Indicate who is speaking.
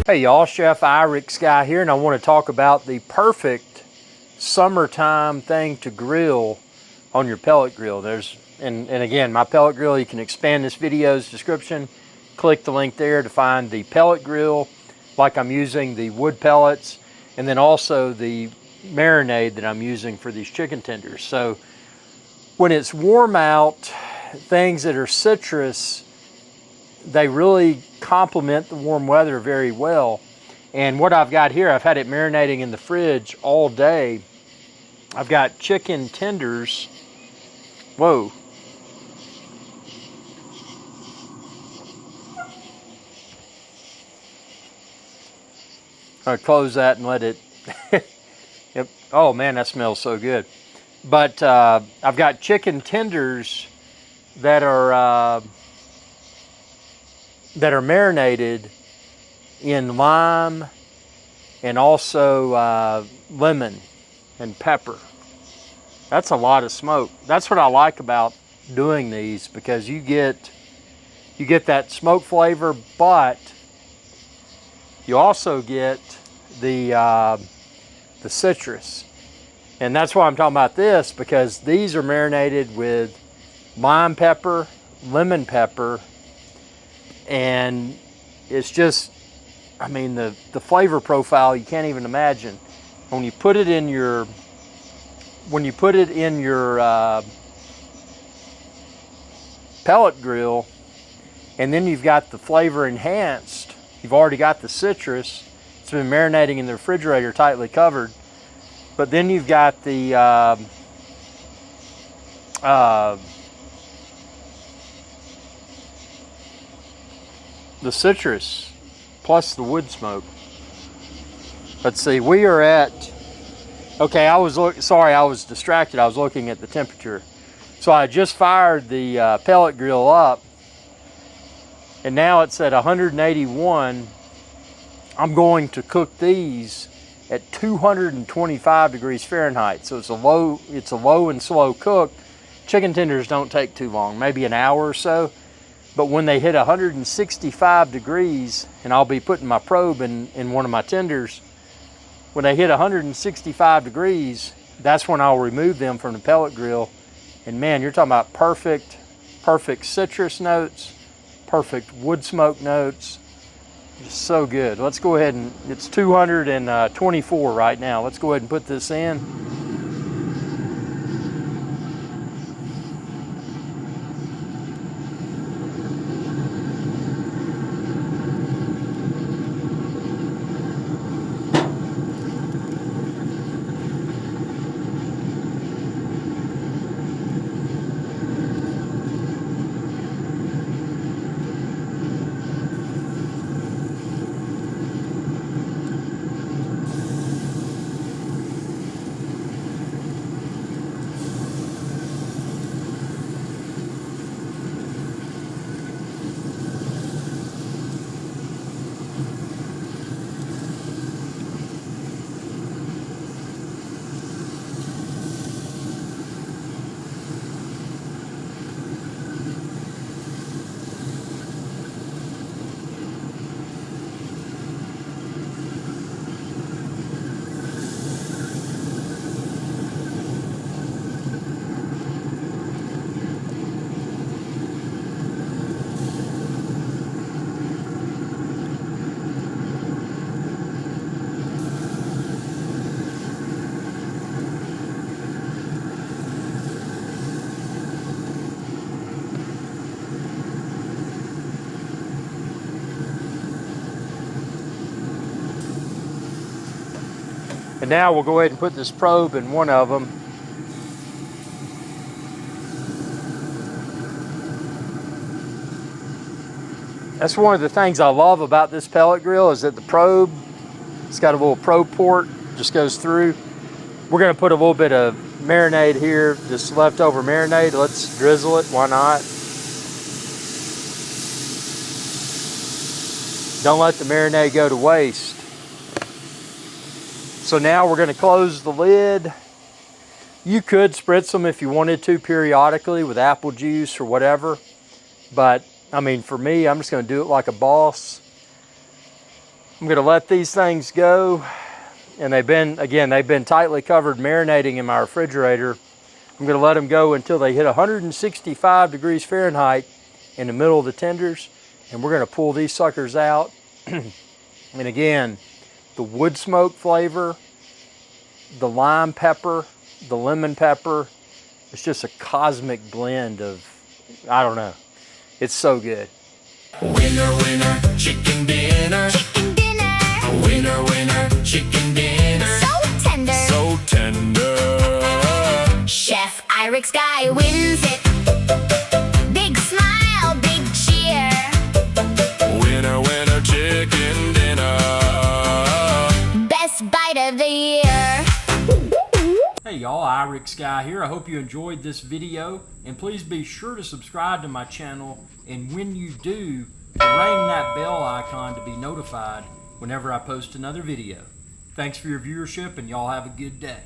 Speaker 1: Hey y'all, Chef IrixGuy here, and I want to talk about the perfect summertime thing to grill on your pellet grill. And again, my pellet grill, you can expand this video's description, click the link there to find the pellet grill, like I'm using the wood pellets, and then also the marinade that I'm using for these chicken tenders. So when it's warm out, things that are citrus, they really complement the warm weather very well. And what I've got here, I've had it marinating in the fridge all day. I've got chicken tenders. Whoa. I'll close that and let it. Yep. Oh man, that smells so good. But I've got chicken tenders that are marinated in lime and also lemon and pepper. That's a lot of smoke. That's what I like about doing these, because you get that smoke flavor, but you also get the citrus. And that's why I'm talking about this, because these are marinated with lime pepper, lemon pepper, and it's just, I mean, the flavor profile, you can't even imagine. When you put it in your pellet grill, and then you've got the flavor enhanced, you've already got the citrus, it's been marinating in the refrigerator tightly covered, but then you've got the citrus plus the wood smoke. Let's see, we are at, okay, I was distracted. I was looking at the temperature. So I just fired the pellet grill up, and now it's at 181. I'm going to cook these at 225 degrees Fahrenheit. So it's a low and slow cook. Chicken tenders don't take too long, maybe an hour or so. But when they hit 165 degrees, and I'll be putting my probe in one of my tenders, when they hit 165 degrees, that's when I'll remove them from the pellet grill. And man, you're talking about perfect citrus notes, perfect wood smoke notes. Just so good. Let's go ahead and, it's 224 right now. Let's go ahead and put this in. And now we'll go ahead and put this probe in one of them. That's one of the things I love about this pellet grill, is that the probe, it's got a little probe port, just goes through. We're gonna put a little bit of marinade here, just leftover marinade. Let's drizzle it, why not? Don't let the marinade go to waste. So now we're going to close the lid. You could spritz them if you wanted to periodically with apple juice or whatever, but I mean, for me, I'm just going to do it like a boss. I'm gonna let these things go. And they've been tightly covered, marinating in my refrigerator. I'm gonna let them go until they hit 165 degrees Fahrenheit in the middle of the tenders. And we're gonna pull these suckers out. And again, the wood smoke flavor, the lime pepper, the lemon pepper, it's just a cosmic blend of, I don't know, it's so good.
Speaker 2: Winner, winner, chicken dinner.
Speaker 3: Chicken dinner.
Speaker 2: Winner, winner, chicken dinner.
Speaker 3: So tender.
Speaker 2: So tender.
Speaker 3: Chef IrixGuy wins it. Big smile, big cheer.
Speaker 2: Winner, winner, chicken dinner.
Speaker 3: Best bite of the year.
Speaker 1: Hey y'all, IrixGuy here. I hope you enjoyed this video, and please be sure to subscribe to my channel, and when you do, ring that bell icon to be notified whenever I post another video. Thanks for your viewership, and y'all have a good day.